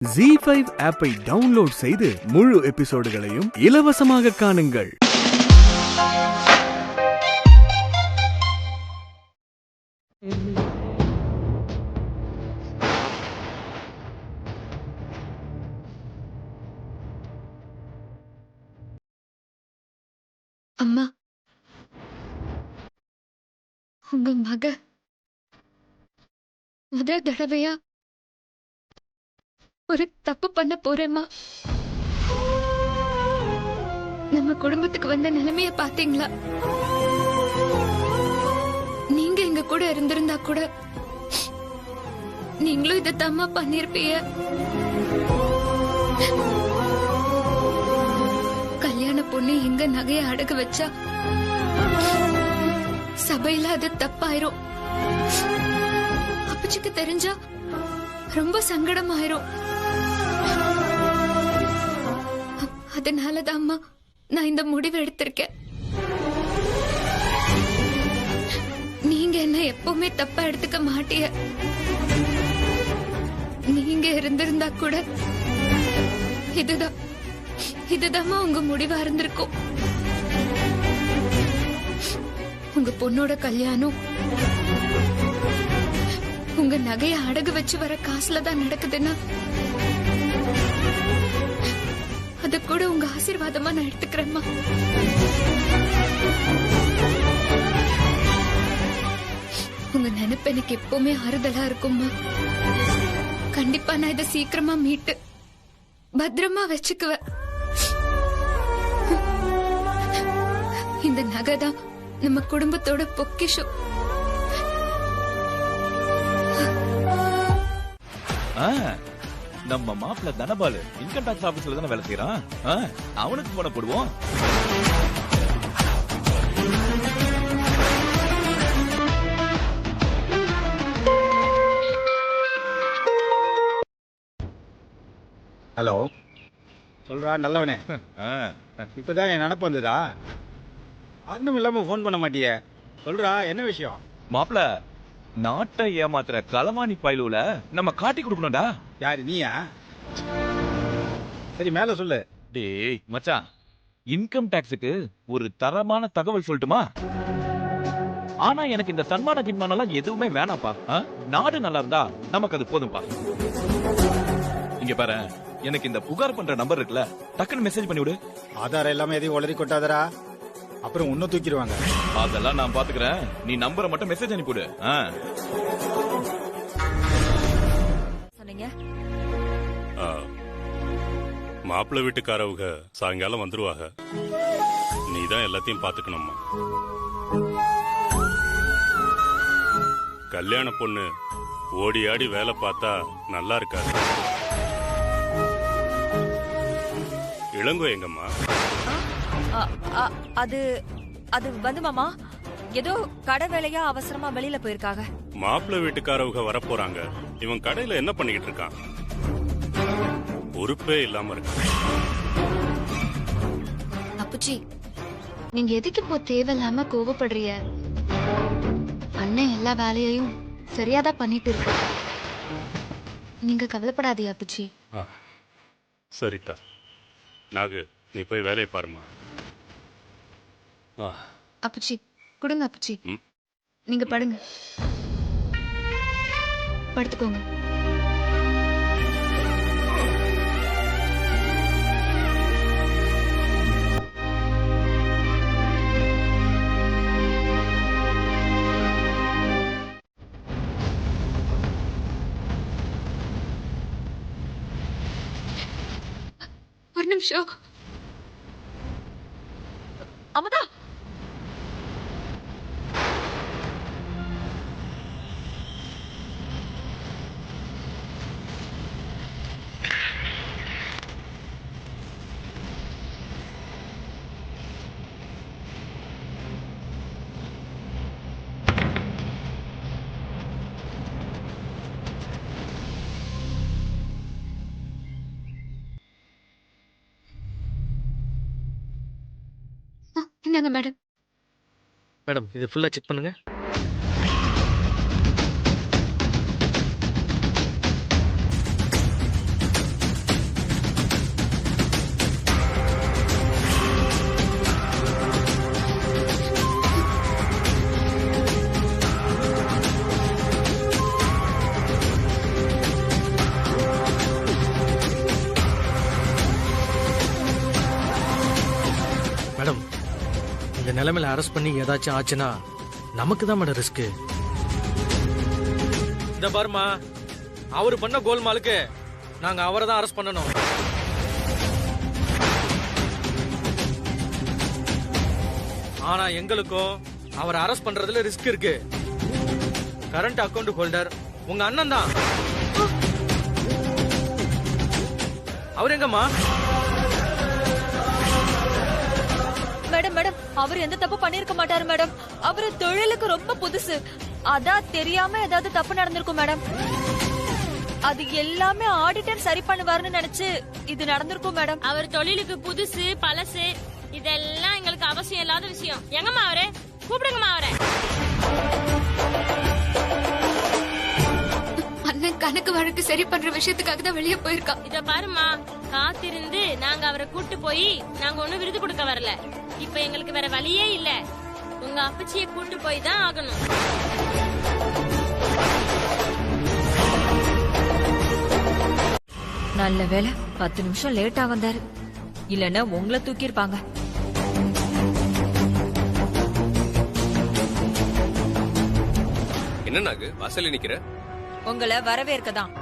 ZEE5 ஆப்பை download செய்து முழு எபிசோடுகளையும் இலவசமாக காணுங்கள். அம்மா, உங்க மக முதல் தடவையா ஒரு தப்பு பண்ண போறேம்மா. நம்ம குடும்பத்துக்கு வந்த நிலைமைய பாத்தீங்களா? நீங்க எங்க கூட இருந்திருந்தா கூட நீங்களும் இதை தம்மா பண்ணிருப்பீங்க. கல்யாண பொண்ணு எங்க நகைய அடகு வச்சா சபையில அது தப்பாயிரும். அப்பச்சிக்கு தெரிஞ்சா ரொம்ப சங்கடம் ஆயிரும். அதனாலதான் அம்மா நான் இந்த முடிவு எடுத்திருக்கேன். நீங்க என்ன எப்பவுமே தப்பா எடுத்துக்க மாட்டிய. நீங்க இருந்திருந்தா கூட இதுதான் உங்க முடிவா இருந்திருக்கும். உங்க பொண்ணோட கல்யாணம் உங்க நகைய அடகு வச்சு வர காசுல தான் நடக்குதுன்னா அத கூட உங்க ஆசீர்வாதமா நான் எடுத்துக்கிறேம்மா. உங்க நினைப்பு எனக்கு எப்பவுமே ஆறுதலா இருக்கும்மா. கண்டிப்பா நான் இதை சீக்கிரமா மீட்டு பத்திரமா வச்சுக்குவேன். இந்த நகைதான் நம்ம குடும்பத்தோட பொக்கிஷம். நம்ம மாப்பிள்ள தனபாலு இன்கம் டாக்ஸ் ஆபீஸ்ல தானே வேலை செய்யறான். அவனுக்கு போன போடுவோம். ஹலோ, சொல்றா நல்லவனே. இப்பதான் என் நினப்பு வந்ததா? ஒன்றும் இல்லாம ஃபோன் பண்ண மாட்டியே. சொல்றா என்ன விஷயம்? மாப்பிள்ள, நாட்டை ஏமாத்துற களவாணி பயிலுல நம்ம காட்டி கொடுக்கணும்டா. யாரு, நீயா? சரி மேல சொல்லு. டேய் மச்சான், இன்கம் டாக்ஸுக்கு ஒரு தரமான தகவல் சொல்லட்டுமா? ஆனா எனக்கு இந்த சன்மான கின்மானம் எல்லாம் எதுவுமே வேணாப்பா. நாடு நல்லா இருந்தா நமக்கு அது போதும்பா. இங்க பாரு, எனக்கு இந்த புகார் பண்ற நம்பர் இருக்குல்ல, டக்குன்னு மெசேஜ் பண்ணி விடு. ஆதாரம் எல்லாமே எதையும் உளறி கொட்டாதரா, அப்புறம் உன்ன தூக்கிடுவாங்க. அதெல்லாம் நான் பாத்துக்கிறேன். நீ நம்பரை மட்டும் மெசேஜ் அனுப்பிடு. மாப்பிள்ளை வீட்டுக்காரவங்க சாயங்காலம் வந்துருவாங்க. நீ தான் எல்லாத்தையும் பாத்துக்கணும்மா. கல்யாண பொண்ணு ஓடி ஆடி வேலை பார்த்தா நல்லா இருக்காது. இளங்கோ எங்கம்மா? அது அது வந்து மாமா ஏதோ கடை வேலையா அவசரமா வெளியில போயிருக்காங்க. மாப்பிள்ளை வீட்டுக்காரவங்க வரப்போறாங்க. இவன் கடையில என்ன பண்ணிக்கிட்டு இருக்கான்? பொறுப்பே இல்லாம இருக்கு. அப்புச்சி, நீங்க எதுக்கு இப்போ தேவையில்லாம கோவப்படுறீங்க? அண்ணன் எல்லா வேலையையும் சரியாதான் பண்ணிட்டு இருக்கு. நீங்க கவலைப்படாதீங்க அப்புச்சி. சரிதா. நாகு, நீ போய் வேலையை பாருமா. அப்புச்சி கொடுங்க. அப்புச்சி நீங்க படுங்க, படுத்துக்கோங்க. ஒரு நிமிஷம் அமதா, இந்தாங்க மேடம். மேடம் இது ஃபுல்லாக செக் பண்ணுங்க. நிலைமையில அரெஸ்ட் பண்ணி ஏதாச்சும் ஆச்சுன்னா நமக்கு தான் மேடம் ரிஸ்க். இந்த பாருமா, அவரு பண்ண கோல்மாலுக்கு நாங்க அவரை தான் அரெஸ்ட் பண்ணணும். ஆனா எங்களுக்கும் அவரை அரெஸ்ட் பண்றதுல ரிஸ்க் இருக்கு. கரண்ட் அக்கவுண்ட் ஹோல்டர் உங்க அண்ணன் தான். அவர் எங்கம்மா? மேடம் மேடம், அவர் எந்த தப்பு பண்ணிருக்க மாட்டாரு மேடம். அவரு தொழிலுக்கு ரொம்ப புதுசு, அதான் தெரியாம ஏதாவது தப்பு நடந்திருக்கும் மேடம். அது எல்லாமே ஆடிட்டர் சரி பண்ணுவாருன்னு நினைச்சு இது நடந்திருக்கும் மேடம். அவர் தொழிலுக்கு புதுசு பழசு இதெல்லாம் எங்களுக்கு அவசியம் இல்லாத விஷயம். எங்கம்மா அவரு? கூப்பிடுங்கம்மா அவரை. அண்ணன் கணக்கு வழக்கு சரி பண்ற விஷயத்துக்காக தான் வெளியே போயிருக்கா. இத பாருமா, காத்திருந்து நாங்க அவரை கூட்டு போய் நாங்க ஒண்ணும் விருது கொடுக்க வரல. இப்ப எங்களுக்கு வேற வழியே இல்ல. உங்க அப்பச்சியை கூட்டு போய் தான் ஆகணும். நல்ல வேலை 10 நிமிஷம் லேட்டா வந்தாரு, இல்லன்னா உங்களை தூக்கிருப்பாங்க. என்ன நாகு வாசல்ல நிக்கிற? உங்களை வரவேற்கதான்.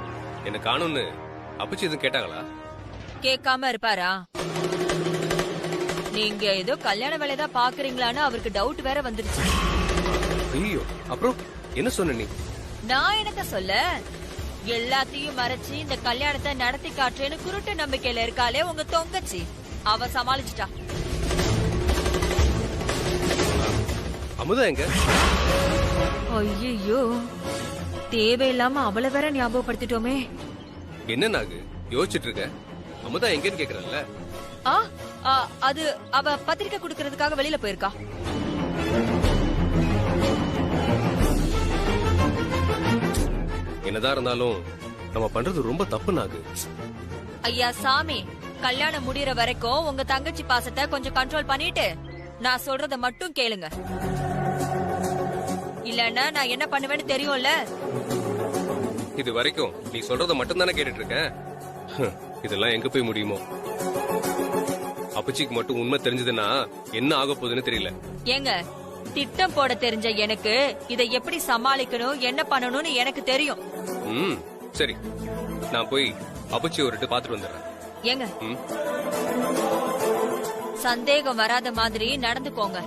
என்ன காணும்னு அப்பச்சி எதுவும் கேட்டாங்களா? கேட்காம இருப்பாரா? நீங்க ஏதோ கல்யாண வேலையதான் பாக்குறீங்களான்னு அவருக்கு டவுட் வேற வந்துருச்சு. ஐயோ, அப்புறம் என்ன சொன்ன நீ? நான் எனக்கு சொல்ல, எல்லாத்தையும் மறைச்சு இந்த கல்யாணத்தை நடத்தி காட்டுறேன்னு குருட்டு நம்பிக்கையில இருக்காளே உங்க தொங்கச்சி, அவ சமாளிச்சுட்டா. அமுதா எங்க? ஐயோ, தேவையில்லாம அவளை வேற ஞாபகப்படுத்திட்டோமே. என்ன நாகு யோசிச்சுட்டு இருக்க? அமுதா எங்கன்னு கேக்குறல்ல? அது அவ பத்திரிக்கை குடுக்கறதுக்காக வெளியில போயிருக்கா. என்னதான் இருந்தாலும் நம்ம பண்றது ரொம்ப தப்பு நாகு. ஐயா சாமி, கல்யாணம் முடியற வரைக்கும் உங்க தங்கச்சி பாசத்தை கொஞ்சம் கண்ட்ரோல் பண்ணிட்டு நான் சொல்றத மட்டும் கேளுங்க. இல்லன்னா நான் என்ன பண்ணுவேன்னு தெரியும்ல. இது வரைக்கும் நீ சொல்றத மட்டும் தானே கேட்டுட்டு இருக்கேன். இதெல்லாம் எங்க போய் முடியுமோ? அப்பச்சிக்கு மட்டும் உண்மை தெரிஞ்சதுன்னா என்ன ஆக போகுதுன்னு தெரியல. ஏங்க, திட்டம் போட தெரிஞ்ச எனக்கு இதை எப்படி சமாளிக்கணும் என்ன பண்ணணும்னு எனக்கு தெரியும். சரி, நான் போய் அப்பச்சி ஒரு பாத்துட்டு வந்துடுறேன். ஏங்க, சந்தேகம் வராத மாதிரி நடந்துக்கோங்க.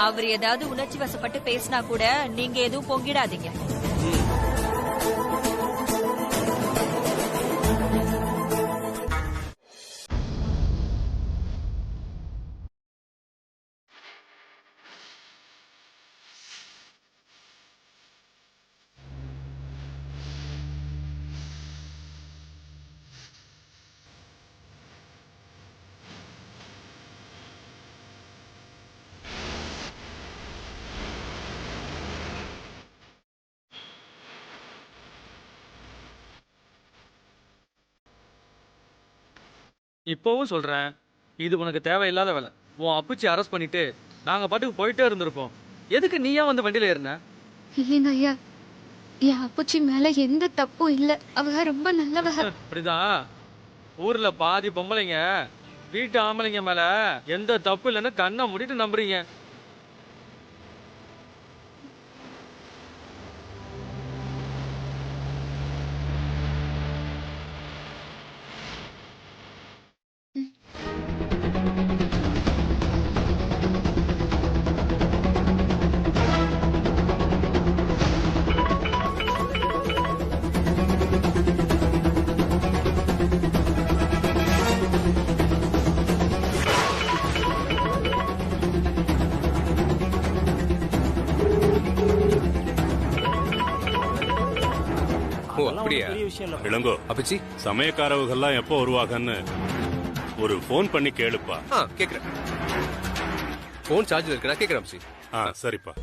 அவர் ஏதாவது உணர்ச்சி வசப்பட்டு பேசினா கூட நீங்க எதுவும் பொங்கிடாதீங்க. இப்போவும் சொல்றேன், இது உனக்கு தேவையில்லாத வேலை. உன் அப்பச்சி அரெஸ்ட் பண்ணிட்டு நாங்க பாட்டுக்கு போயிட்டே இருந்திருப்போம். எதுக்கு நீயா வந்து வண்டியில ஏறின? இல்லைங்க ஐயா, என் அப்பச்சி மேல எந்த தப்பும் இல்ல. அவ ரொம்ப நல்லவ. அப்படிதான். ஊர்ல பாதி பொம்பளைங்க வீட்டு ஆம்பளைங்க மேல எந்த தப்பு இல்லைன்னு கண்ணை மூடிட்டு நம்புறீங்க. அப்படியா? இளங்கோ, அப்பச்சி சமயக்காரவங்கெல்லாம் எப்போ வருவாங்கன்னு ஒரு போன் பண்ணி கேளுப்பா. கேக்குறேன். போன் சார்ஜ் இருக்கா? கேக்குறேன் அப்பச்சி. சரிப்பா.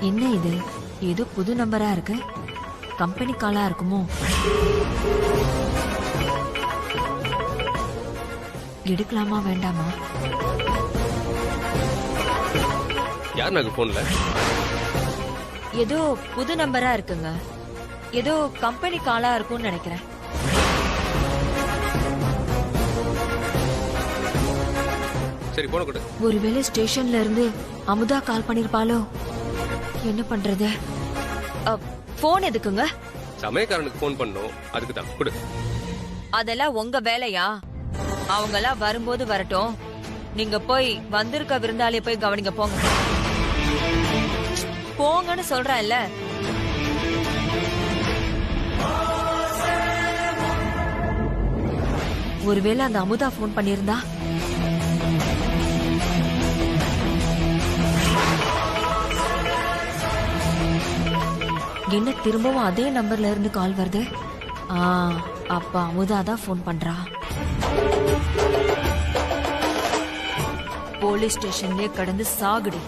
என்ன இது ஏதோ புது நம்பரா இருக்கு, கம்பெனி காலா இருக்குமோ? எடுக்கலாமா வேண்டாமா? யார் நாங்க போன்ல? ஏதோ புது நம்பரா இருக்குங்க, ஏதோ கம்பெனி காலா இருக்கும்னு நினைக்கிறேன். சரி போன கொடு. ஒருவேளை ஸ்டேஷன்ல இருந்து அமுதா கால் பண்ணிருப்பாளோ? என்ன பண்றது? போன் எதுக்குங்க? சமயக்காரனுக்கு போன் பண்ணோம், அதுக்கு தான் கொடு. அதெல்லாம் உங்க வேலையா? அவங்க எல்லாம் வரும்போது வரட்டும், நீங்க போய் வந்திருக்க விருந்தாளிய போய் கவனிங்க. போங்க போங்கன்னு சொல்றேன்ல. ஒருவேளை அந்த அமுதா போன் பண்ணிருந்தா? என்ன திரும்பவும் அதே நம்பர்ல இருந்து கால் வருது? அப்ப அமுதா தான் போன் பண்றா. போலீஸ் ஸ்டேஷன்லயே கடந்து சாகுடி.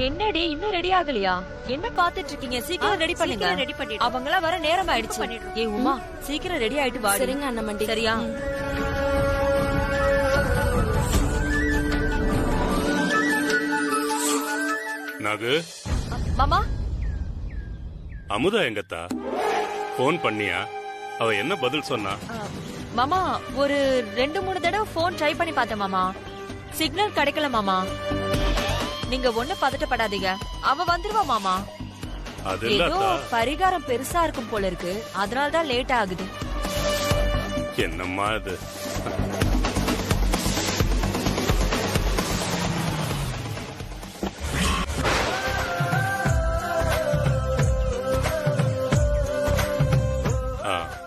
என்னடி இன்னும் ரெடி ஆகலையா? என்ன பாத்துட்டு இருக்கீங்க? சீக்கிரம் ரெடி பண்ணுங்க. அவங்க எல்லாம் வர நேரம் ஆயிடுச்சு. ஏ உமா, சீக்கிரம் ரெடி ஆயிட்டு வா. சரிங்க அண்ணாமண்டி. சரியா? நாகு, மாமா அமுதா எங்கத்தா? போன் பண்ணியா? அவ என்ன பதில் சொன்னா? மாமா ஒரு 2-3 தடவை போன் ட்ரை பண்ணி பார்த்தேன் மாமா, சிக்னல் கிடைக்கல மாமா. நீங்க ஒண்ணு பதட்டப்படாதீங்க, அவ வந்துருவா மாமா. ஏதோ பரிகாரம் பெருசா இருக்கும் போல இருக்கு, அதனாலதான் லேட் ஆகுது. என்னம்மா இது?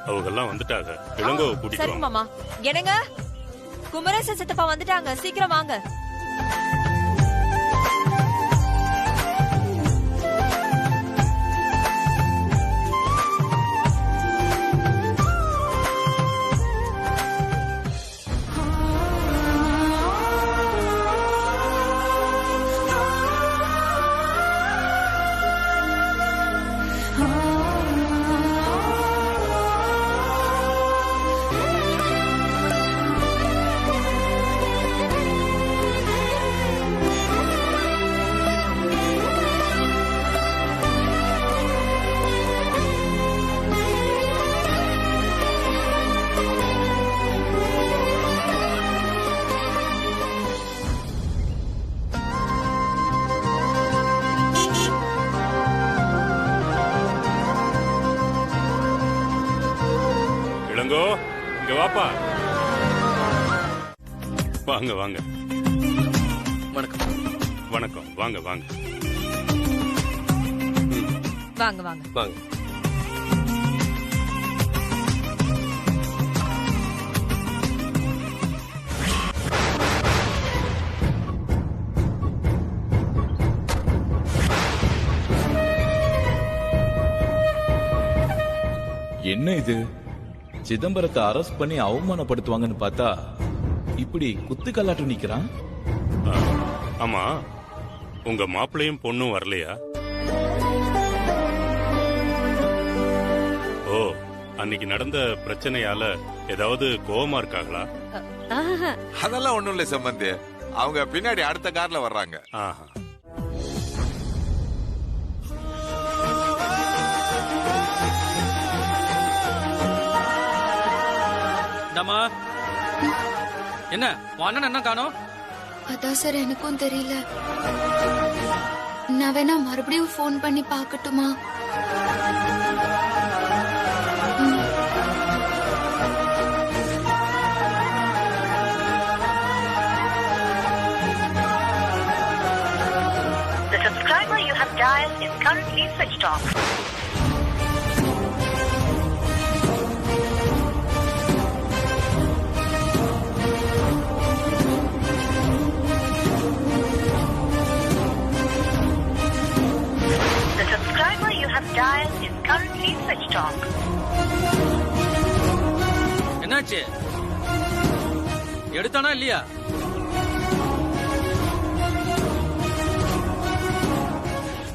அவங்கெல்லாம் வந்துட்டாங்க. இளங்கோவை கூட்டிட்டு சரி மாமா. என்னங்க, குமரேசன் சித்தப்பா வந்துட்டாங்க, சீக்கிரம் வாங்க. இளங்கோ, இங்க வாப்பா. வாங்க வாங்க. வணக்கம். வணக்கம். வாங்க வாங்க வாங்க வாங்க வாங்க. என்ன இது? சிதம்பரத்தை அரெஸ்ட் பண்ணி அவமானப்படுத்துவாங்கன்னு பார்த்தா இப்படி குத்து கல்லாட்டு நிக்கிறான். ஆமா, உங்க மாப்பிள்ளையும் பொண்ணும் வரலையா? ஓ, அன்னைக்கு நடந்த பிரச்சனையால ஏதாவது கோவமா இருக்காங்களா? அதெல்லாம் ஒண்ணும் இல்ல சம்பந்தி, அவங்க பின்னாடி அடுத்த கார்ல வர்றாங்க. ஆஹா. என்ன அண்ணன் என்ன காணோம்? அதான் சார் எனக்கும் தெரியல. நான் வேணா மறுபடியும் போன் பண்ணி பாக்கட்டுமா? The subscriber you have dialed is currently switched off. The subscriber you have dialed is currently switched off. என்னாச்சு? எடுத்தானா இல்லையா?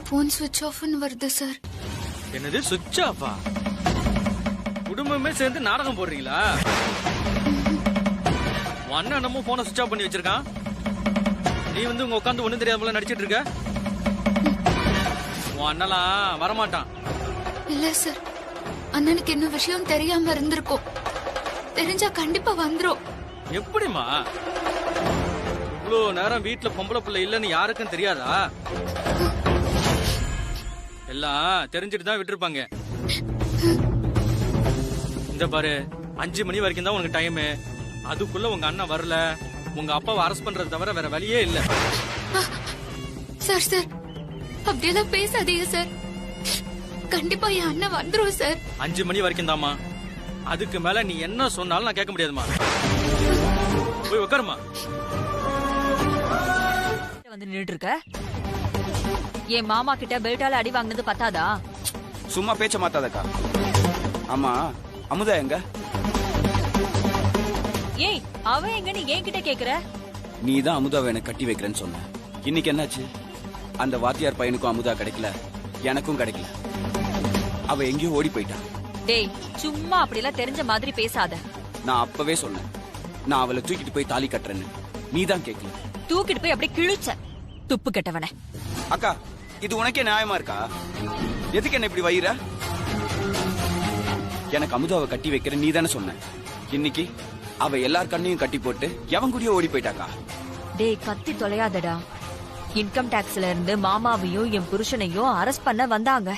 போன் ஸ்விட்ச் ஆஃப்னு வருது சார். என்னது சுவிட்ச் ஆஃபா? குடும்பமே சேர்ந்து நாடகம் போடுறீங்களா? உன் அண்ணன் என்னமோ போனை சுவிட்ச் ஆஃப் பண்ணி வச்சிருக்கான். நீ வந்து உங்க உட்காந்து ஒண்ணும் தெரியாத போல நடிச்சிட்டு இருக்க. உன் அண்ணலாம் வரமாட்டான். இல்ல சார், அண்ணனுக்கு இன்னும் விஷயம் தெரியாம இருந்திருக்கும். தெரிஞ்சா கண்டிப்பா வந்துரும். எப்படிமா? இவ்வளோ நேரம் வீட்டுல பொம்பளை பிள்ளை இல்லன்னு யாருக்கும் தெரியாதா? எல்லாம் தெரிஞ்சுட்டு தான் விட்டுருப்பாங்க. இந்த பாரு, 5 மணி வரைக்கும் தான் உனக்கு டைம். அதுக்குள்ள உங்க அண்ணன் வரல, உங்க அப்பாவை அரெஸ்ட் பண்றது தவிர வேற வழியே இல்ல. சார் சார், அப்படியெல்லாம் பேசாதீங்க சார். கண்டிப்பா என் அண்ணன் வந்துரும் சார். 5 மணி வரைக்கும் தாமா. அதுக்கு மேல நீ என்ன சொன்னாலும் நான் கேட்க முடியாதுமா. போய் உட்காருமா. வந்து நின்னுட்டு இருக்க. என் மாமா கிட்ட பெல்ட்டால அடி வாங்கினது பத்தாதா? சும்மா பேச்ச மாத்தாதக்கா. ஆமா, அமுதா எங்க? ஏய், அவ எங்கன்னு என்கிட்ட கேக்குற? நீ தான் அமுதாவை எனக்கு கட்டி வைக்கிறேன்னு சொன்ன. இன்னைக்கு என்னாச்சு? அந்த வாத்தியார் பையனுக்கும் அமுதா கிடைக்கல, எனக்கும் கிடைக்கல. அவ எங்கேயோ ஓடி போயிட்டான். டேய், சும்மா அப்படிலாம் தெரிஞ்ச மாதிரி பேசாத. நான் அப்பவே சொன்னேன், நான் அவளை தூக்கிட்டு போய் தாலி கட்டுறேன்னு. நீ தான் கேட்கல. தூக்கிட்டு போய் அப்படியே கிழிச்ச. துப்பு கெட்டவன. அக்கா, இது உனக்கே நியாயமா இருக்கா? எதுக்கு என்ன இப்படி வயிற? எனக்கு அமுதாவை கட்டி வைக்கிற நீ தானே சொன்ன. இன்னைக்கு அவ எல்லார் கண்ணையும் கட்டி போட்டு எவன் கூடயோ ஓடி போயிட்டாக்கா. டேய், கத்தி தொலையாதடா. இன்கம் டாக்ஸ்ல இருந்து மாமாவையும் என் புருஷனையும் அரெஸ்ட் பண்ண வந்தாங்க.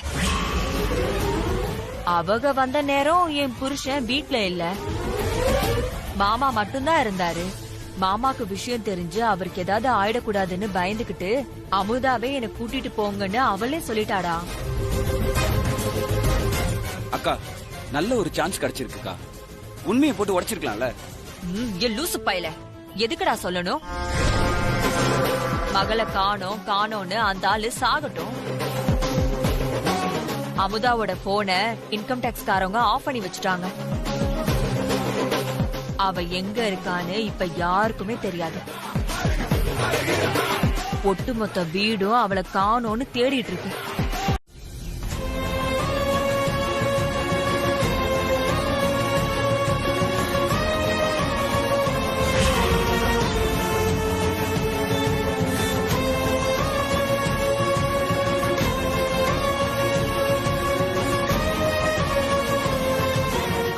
அவங்க வந்த நேரம் என் புருஷன் வீட்ல இல்ல. மாமா மட்டும்தான் இருந்தாரு. மாமாக்கு விஷயம் தெரிஞ்சு அவருக்கு ஏதாவது ஆயிடக்கூடாதுன்னு பயந்துகிட்டு அமுதாவே என்ன கூட்டிட்டு போங்கன்னு அவளே சொல்லிட்டாடா. அக்கா, நல்ல ஒரு சான்ஸ் கிடைச்சிருக்குக்கா. உண்மையை போட்டு உடைச்சிருக்கலாம்ல. லூசு பையல, எதுக்குடா சொல்லணும்? மகளை காணோம்னு அந்த ஆளு சாகட்டும். அமுதாவோட போன இன்கம் டாக்ஸ் காரங்க ஆஃப் பண்ணி வச்சுட்டாங்க. அவ எங்க இருக்கான்னு இப்ப யாருக்குமே தெரியாது. ஒட்டுமொத்த வீடும் அவளை காணோம்னு தேடிட்டு இருக்கு.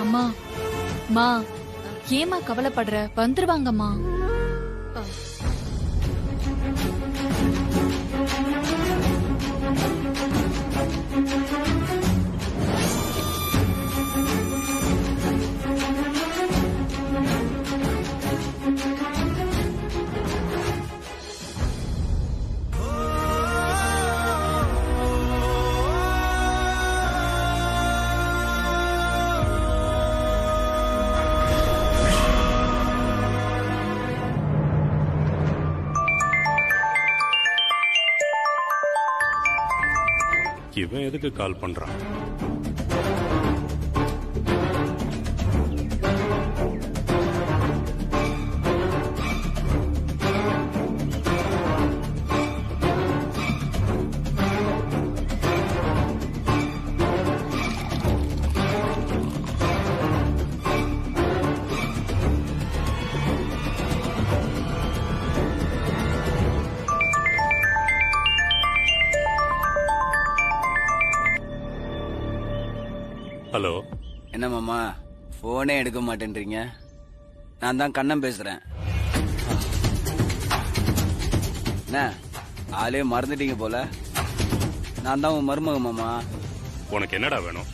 அம்மா, மா, ஏமா கவலைப்படுற? வந்துருவாங்கம்மா. இவன் எதுக்கு கால் பண்றான்? ஹலோ. என்ன மாமா, போனே எடுக்க மாட்டேன்றீங்க? நான் தான் கண்ணன் பேசுறேன். என்ன ஆளே மறந்துட்டீங்க போல. நான் தான் உன் மருமக மாமா. உனக்கு என்னடா வேணும்?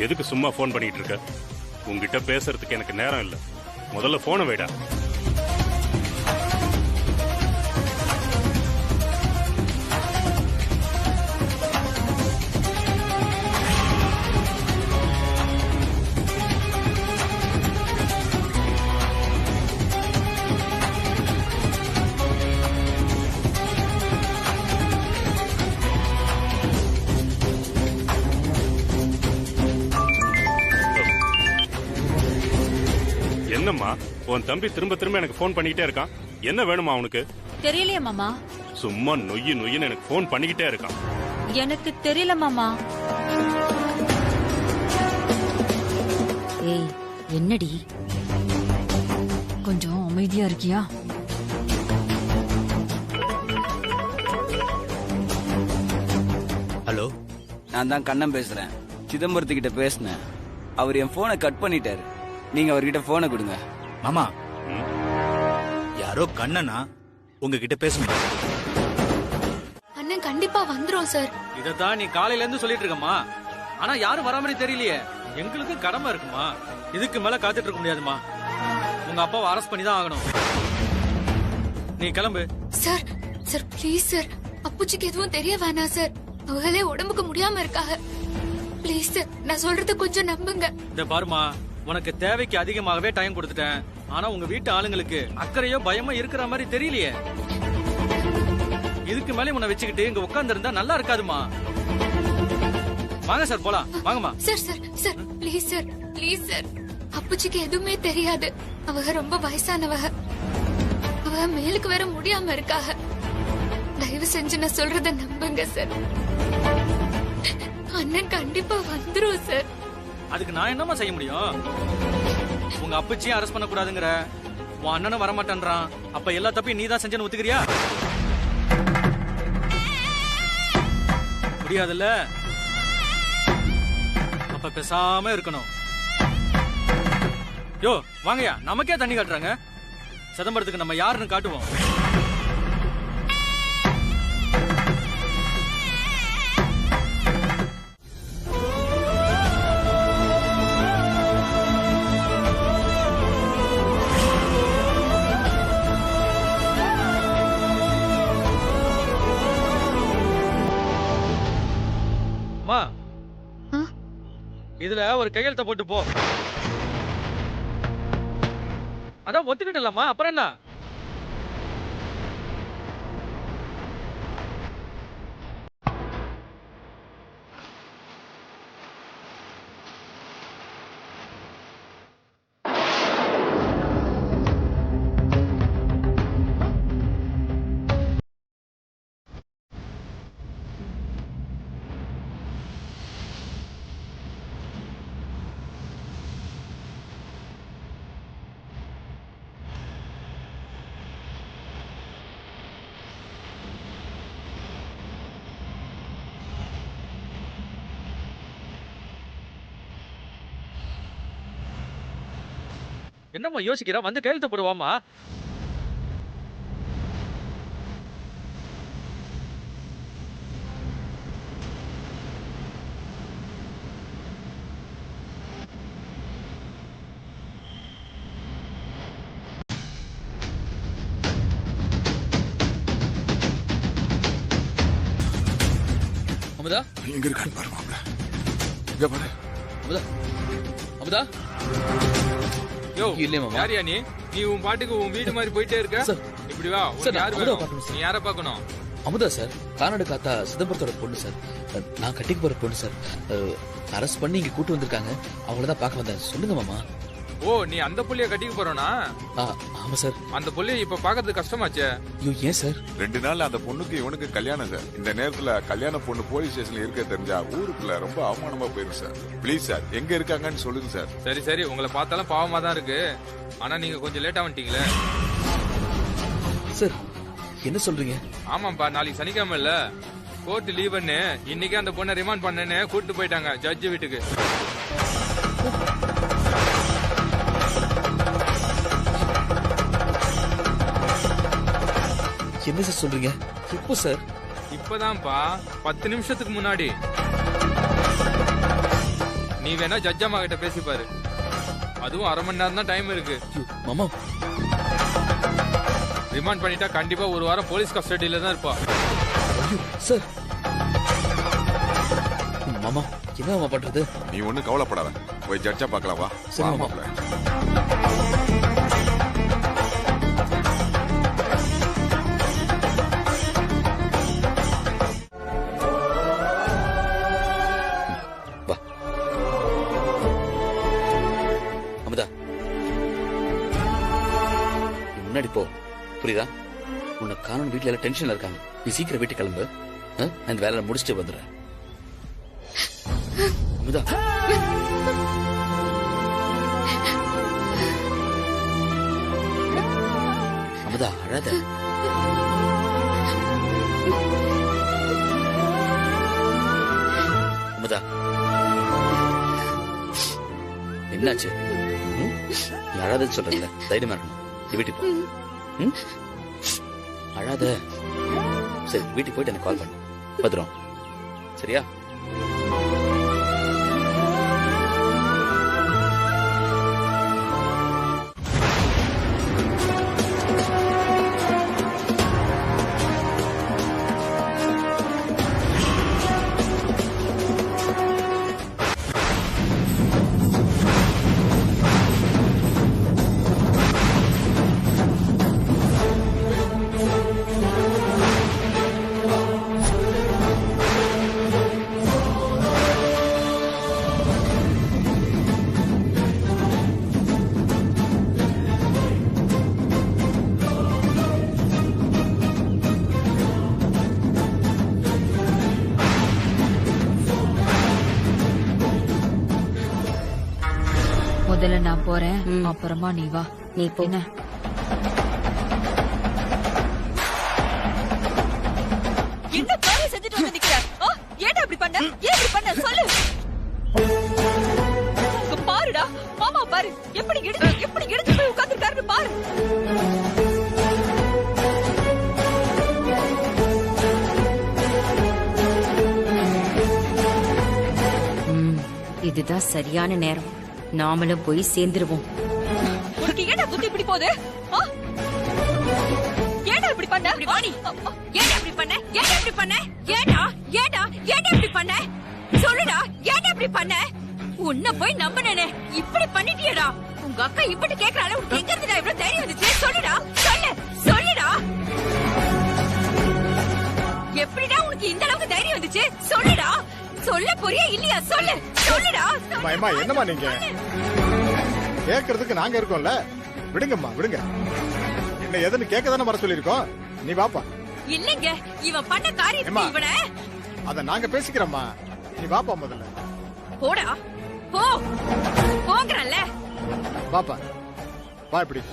எதுக்கு சும்மா போன் பண்ணிட்டு இருக்க? உங்ககிட்ட பேசுறதுக்கு எனக்கு நேரம் இல்ல. முதல்ல போனை வைடா. ஏமா உன் தம்பி திரும்ப திரும்ப எனக்கு ஃபோன் பண்ணிக்கிட்டே இருக்கான்? என்ன வேணுமா அவனுக்கு? தெரியலையே மாமா. சும்மா நொய்யு நொய்யுன்னு எனக்கு ஃபோன் பண்ணிக்கிட்டே இருக்கான். எனக்கு தெரியல மாமா. ஏய் என்னடி, கொஞ்சம் அமைதியா இருக்கியா? ஹலோ, நான் தான் கண்ணன் பேசுறேன். சிதம்பரத்துக்கிட்ட பேசினேன். அவர் என் போனை கட் பண்ணிட்டாரு. நீங்க அவர்கிட்ட போனை கொடுங்க. மாமா, யாரோ கண்ணனா உங்ககிட்ட பேசணும். அண்ணன் கண்டிப்பா வந்துரும் சார். இதத்தான் நீ காலையில இருந்து சொல்லிட்டு இருக்கமா, ஆனா யாரும் வர மாதிரி தெரியலையே. எங்களுக்கு கடமை இருக்குமா, இதுக்கு மேல காத்துட்டு இருக்க முடியாதுமா. உங்க அப்பாவை அரெஸ்ட் பண்ணி தான் ஆகணும். நீ கிளம்பு. சார் சார் ப்ளீஸ் சார், அப்புச்சிக்கு எதுவும் தெரிய வேணாம் சார். அவங்களே உடம்புக்கு முடியாம இருக்காங்க. ப்ளீஸ் சார், நான் சொல்றது கொஞ்சம் நம்புங்க. இந்த பாருமா, உனக்கு தேவைக்கு அதிகமாகவே டைம் கொடுத்துட்டேன். ஆனா உங்க வீட்டு ஆளுங்களுக்கு அக்கறையோ பயமோ இருக்கிற மாதிரி தெரியலையே. இதுக்கு மேலே உன்னை வச்சுக்கிட்டு இங்க உட்கார்ந்து இருந்தா நல்லா இருக்காதுமா. வாங்க சார் போலாம். வாங்கம்மா. Sir sir sir please sir, please sir. அப்புச்சிக்கு எதுவுமே தெரியாது. அவங்க ரொம்ப வயசானவங்க. அவ மேலுக்கு வேற முடியாம இருக்காக. தயவு செஞ்சு நான் சொல்றத நம்புங்க சார். அண்ணன் கண்டிப்பா வந்துரும் சார். அதுக்கு நான் என்னமா செய்ய முடியும்? உங்க அப்பச்சியும் அரெஸ்ட் பண்ண கூடாதுங்கிற, உன் அண்ணனும் வரமாட்டேன்றான். அப்ப எல்லா தப்பையும் நீதான் செஞ்சேன்னு ஒத்துக்கிறியா? முடியாதுல்ல. அப்ப பேசாம இருக்கணும். யோ வாங்கயா, நமக்கே தண்ணி காட்டுறாங்க. சிதம்பரத்துக்கு நம்ம யாருன்னு காட்டுவோம். இதுல ஒரு கையெழுத்த போட்டு போ. அதான் ஒத்துக்கிட்டலாமா, அப்புறம் என்ன? என்னம்மா யோசிக்கிற? வந்து கையெழுத்து போடுவாமா. அமுதா எங்க இருக்கான்னு பாரு மாப்ள. இங்க பாரு. அமுதா, அமுதா. யோ யாரியா நீ? நீ உன் பாட்டுக்கு உன் வீடு மாதிரி போயிட்டே இருக்க. இப்படி வா. நீ யார பாக்கணும்? அமுதா சார், கானாடு காத்தா சிதம்பரத்தோட பொண்ணு சார். நான் கட்டிக்கு போற பொண்ணு சார். அரெஸ்ட் பண்ணி இங்க கூட்டு வந்திருக்காங்க. அவங்களதான் பாக்க வந்தேன். சொல்லுங்க மாமா. ஓ, நீ அந்த புள்ளைய கட்டிக்க போறோனா? ஆமா சார். அந்த புள்ளைய இப்ப பாக்குறது கஷ்டமாச்சே. ஏன் சார்? 2 நாள் அந்த பொண்ணுக்கு இவனுக்கு கல்யாணம் சார். இந்த நேரத்துல கல்யாண பொண்ணு போலீஸ் ஸ்டேஷன்ல இருக்க தெரிஞ்சா ஊருக்குள்ள ரொம்ப அவமானமா போயிடும் சார். ப்ளீஸ் சார், எங்க இருக்காங்கன்னு சொல்லுங்க சார். சரி சரி, உங்களை பார்த்தாலும் பாவமா தான் இருக்கு. ஆனா நீங்க கொஞ்சம் லேட்டா வந்துட்டீங்களே. சார் என்ன சொல்றீங்க? ஆமாப்பா, நாளைக்கு சனிக்கிழமை இல்ல, கோர்ட் லீவுன்னு இன்னைக்கு அந்த பொண்ணை ரிமாண்ட் பண்ணேன்னு கூட்டு போயிட்டாங்க ஜட்ஜ் வீட்டுக்கு. என்ன சார் சொல்றீங்க? இப்போ சார்? இப்பதான்ப்பா 10 நிமிஷத்துக்கு முன்னாடி. நீ வேணா ஜட்ஜ் அம்மா கிட்ட பேசி பாரு. அதுவும் 1/2 மணி நேரம் தான் டைம் இருக்கு. மாமா, ரிமாண்ட் பண்ணிட்டா கண்டிப்பா 1 வாரம் போலீஸ் கஸ்டடியில தான் இருப்பா. சார் மாமா, என்ன மாமா பண்றது? நீ ஒண்ணும் கவலைப்படாத, போய் ஜட்ஜா பார்க்கலாம் வா. சரி மாப்ள. புரியுதா? உன்னை காணும் வீட்டுல எல்லாம் டென்ஷன்ல இருக்காங்க. நீ சீக்கிரம் வீட்டுக்கு கிளம்பு. அந்த வேலை முடிச்சுட்டு வந்துடுறேன். அமுதா அமுதா அழாத. அமுதா என்னாச்சு? நீ அழாதன்னு சொல்றீங்களா? தைரியமா இருக்கணும். நீ வீட்டுக்கு போ. அழாத. சரி வீட்டுக்கு போயிட்டு எனக்கு கால் பண்ணு. பத்திரம். சரியா? முதல்ல நான் போறேன், அப்புறமா நீ வா. நீ போன என்ன காரியம் செஞ்சுட்டு வந்து நிக்கிற? ஏன்டா இப்படி பண்ண? ஏன் இப்படி பண்ண சொல்லு. இங்க பாருடா, மாமா பாரு எப்படி எடுத்து போய் உட்கார்ந்துருக்காருன்னு பாரு. இதுதான் சரியான நேரம். நாமளும் போய் சேர்ந்துருவோம். உனக்கு ஏன்டா புத்தி இப்படி போகுது? ஏன்டா இப்படி பண்ண? ஏன்டா இப்படி பண்ண? ஏன்டா இப்படி பண்ண? ஏன்டா இப்படி பண்ண? சொல்லுடா, ஏன்டா இப்படி பண்ண? உன்னை போய் நம்பினேனே, இப்படி பண்ணிட்டியடா. உங்க அக்கா இப்படி கேக்குறாளே, உனக்கு எங்க இருந்துடா இவ்வளவு தைரியம் வந்துச்சு? சொல்லுடா, சொல்லுடா. எப்படிடா உனக்கு இந்த அளவுக்கு தைரியம் வந்துச்சு? சொல்லுடா. சொல்ல போறியா இல்லையா? சொல்லுடா. என்னம்மா நீங்க கேக்குறதுக்கு நாங்க இருக்கோம்ல. விடுங்கம்மா விடுங்க. என்ன எதுன்னு கேட்க தானே வர சொல்லிருக்கோம். நீ வாப்பா. இல்லங்க, இவன் பண்ண காரியத்துக்கு இவனை அத நாங்க பேசிக்கிறோம்மா. நீ வாப்பா முதல்ல. போடா போங்கறல்ல. வாப்பா வா. இப்படி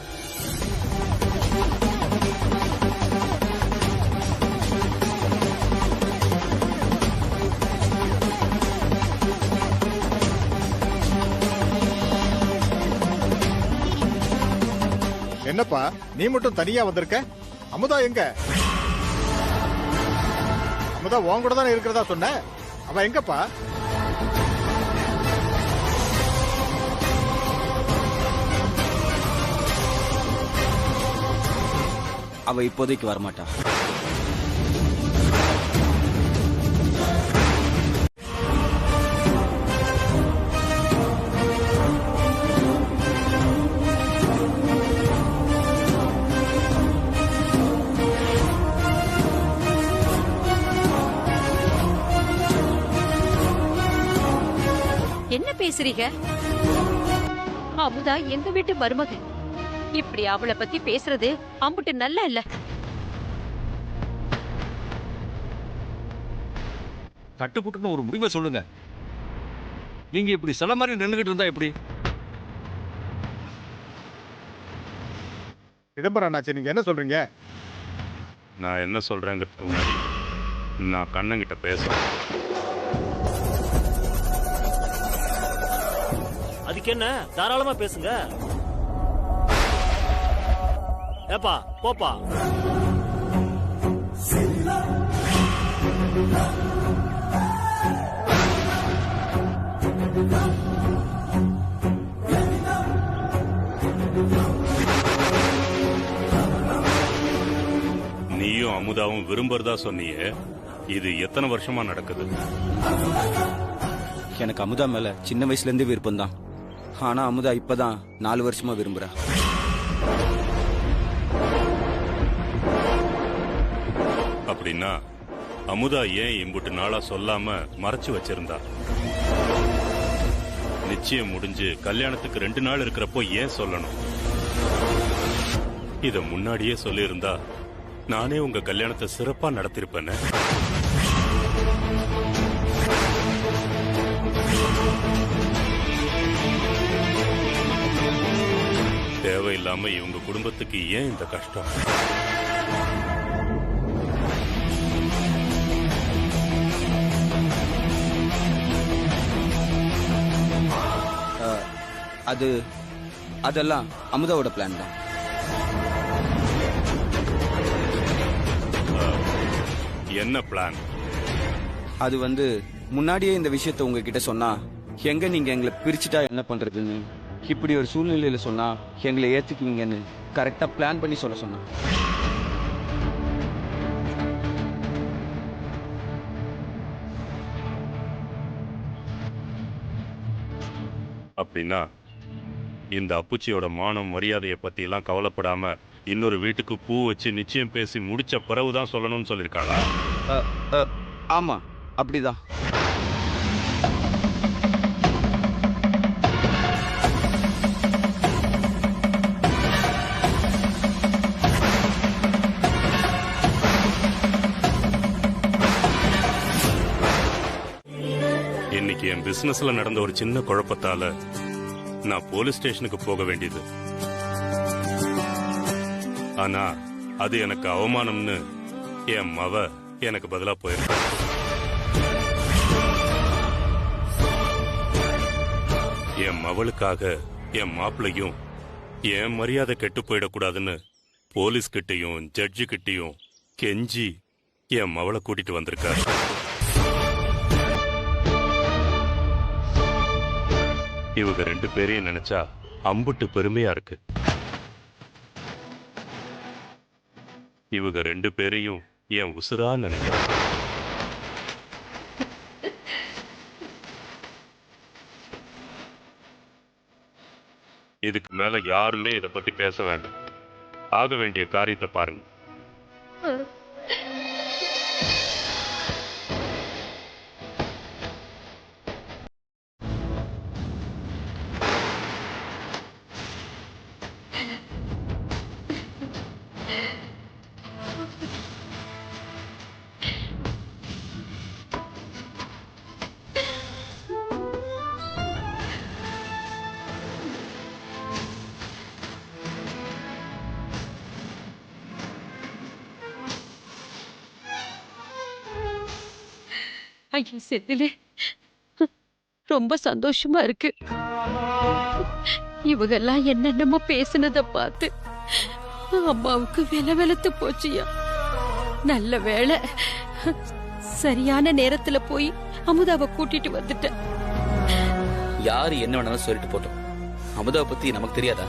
என்னப்பா நீ மட்டும் தனியா வந்திருக்க? அமுதா எங்க? அமுதா உன் கூட தானே இருக்கிறதா சொன்ன. அவ எங்கப்பா? அவ இப்போதைக்கு வரமாட்டா. என்ன பேசுறீங்க? அமுதா எங்க வீட்டு மருமக. இப்படி அவளை பத்தி பேசுறது அம்புட்டு நல்லா இல்ல. கட்டுப்புட்டுன்னு ஒரு முடிவை சொல்லுங்க. நீங்க இப்படி சில மாதிரி நின்றுகிட்டு இருந்தா எப்படி? சிதம்பரம் அண்ணாச்சி, நீங்க என்ன சொல்றீங்க? நான் என்ன சொல்றேங்கிறதுக்கு முன்னாடி நான் கண்ணங்கிட்ட பேசுறேன். அதுக்கு என்ன, தாராளமா பேசுங்க. ஏப்பா போப்பா. நீயும் அமுதாவும் விரும்புறதா சொன்னியே, இது எத்தனை வருஷமா நடக்குது? எனக்கு அமுதா மேல சின்ன வயசுல இருந்து விருப்பம் தான். ஆனா அமுதா இப்பதான் 4 வருஷமா விரும்புறா. அப்படின்னா அமுதா ஏன் இம்புட்டு நாளா சொல்லாம மறைச்சு வச்சிருந்தா? நிச்சயம் முடிஞ்சு கல்யாணத்துக்கு 2 நாள் இருக்கிறப்போ ஏன் சொல்லணும்? இத முன்னாடியே சொல்லியிருந்தா நானே உங்க கல்யாணத்தை சிறப்பா நடத்திருப்பேனே. தேவையில்லாம இவங்க குடும்பத்துக்கு ஏன் இந்த கஷ்டம்? அதெல்லாம் அமுதாவோட பிளான் தான். என்ன பிளான்? அது முன்னாடியே இந்த விஷயத்தை உங்ககிட்ட சொன்னா எங்க நீங்க எங்களை பிரிச்சுட்டா என்ன பண்றதுன்னு, இப்படி ஒரு சூழ்நிலையில சொன்னா எங்களை ஏத்துக்குவீங்கன்னு கரெக்டா பிளான் பண்ணி சொல்ல சொன்னா. அப்படின்னா இந்த அப்புச்சியோட மானம் மரியாதையை பத்தி எல்லாம் கவலைப்படாம இன்னொரு வீட்டுக்கு பூ வச்சு நிச்சயம் பேசி முடிச்ச பிறகுதான் சொல்லணும்னு சொல்லியிருக்காளா? ஆமா, அப்படிதான். இன்னைக்கு என் பிசினஸ்ல நடந்த ஒரு சின்ன குழப்பத்தால நான் போலீஸ் ஸ்டேஷனுக்கு போக வேண்டியது. ஆனா அது எனக்கு அவமானம்னு என் மவ எனக்கு பதிலா போயிருக்க. என் மவளுக்காக என் மாப்பிள்ளையும் என் மரியாதை கெட்டு போயிடக்கூடாதுன்னு போலீஸ் கிட்டையும் ஜட்ஜு கிட்டையும் கெஞ்சி என் மவளை கூட்டிட்டு வந்திருக்காரு. இவங்க 2 பேரையும் நினைச்சா அம்புட்டு பெருமையா இருக்கு. இவங்க 2 பேரையும் என் உசுரா நினைக்கிறேன். இதுக்கு மேல யாருமே இத பத்தி பேச வேண்டாம். ஆக வேண்டிய காரியத்தை பாருங்க. ஐயா செந்திலே, ரொம்ப சந்தோஷமா இருக்கு. இவங்கெல்லாம் என்னென்னமோ பேசினத பார்த்து அம்மாவுக்கு வெலவெலத்து போச்சியா. நல்ல வேளை சரியான நேரத்துல போய் அமுதாவை கூட்டிட்டு வந்துட்டேன். யாரு என்ன வேணாலும் சொல்லிட்டு போட்டோம். அமுதாவை பத்தி நமக்கு தெரியாதா?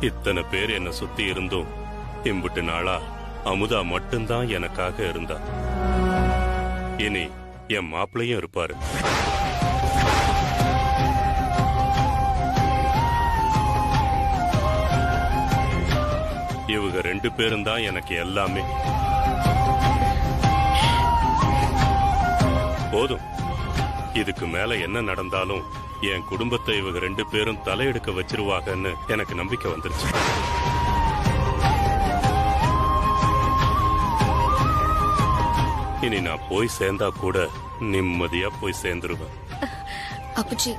இத்தனை பேர் என்ன சுத்தி இருந்தும் இம்புட்டு நாளா அமுதா மட்டும்தான் எனக்காக இருந்தா. இனி என் மாப்பிள்ளையும் இருப்பாரு. இவங்க 2 பேரும் தான் எனக்கு எல்லாமே. போதும், இதுக்கு மேல என்ன நடந்தாலும் என் குடும்பத்தை இவங்க 2 பேரும் தலையெடுக்க வச்சிருவாங்கன்னு எனக்கு நம்பிக்கை வந்துருச்சு. இனி நான் போய் சேர்ந்தா கூட நிம்மதியா போய் சேர்ந்துருவேன். அப்புச்சி,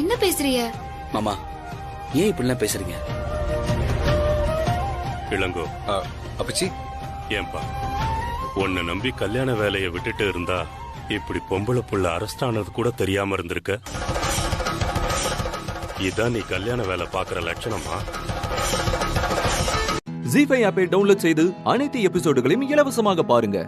என்ன பேசுறீங்க? மாமா, ஏன் இப்படிலாம் பேசுறீங்க? இளங்கோ, அப்புச்சி, ஏன்பா உன்னை நம்பி கல்யாண வேலையை விட்டுட்டு இருந்தா இப்படி பொம்பளை புள்ள அரெஸ்ட் ஆனது கூட தெரியாம இருந்திருக்க. இதான் நீ கல்யாண வேலை பாக்குற லட்சணமா? ஜீ5 ஆப்பை டவுன்லோட் செய்து அனைத்து எபிசோடுகளையும் இலவசமாக பாருங்க.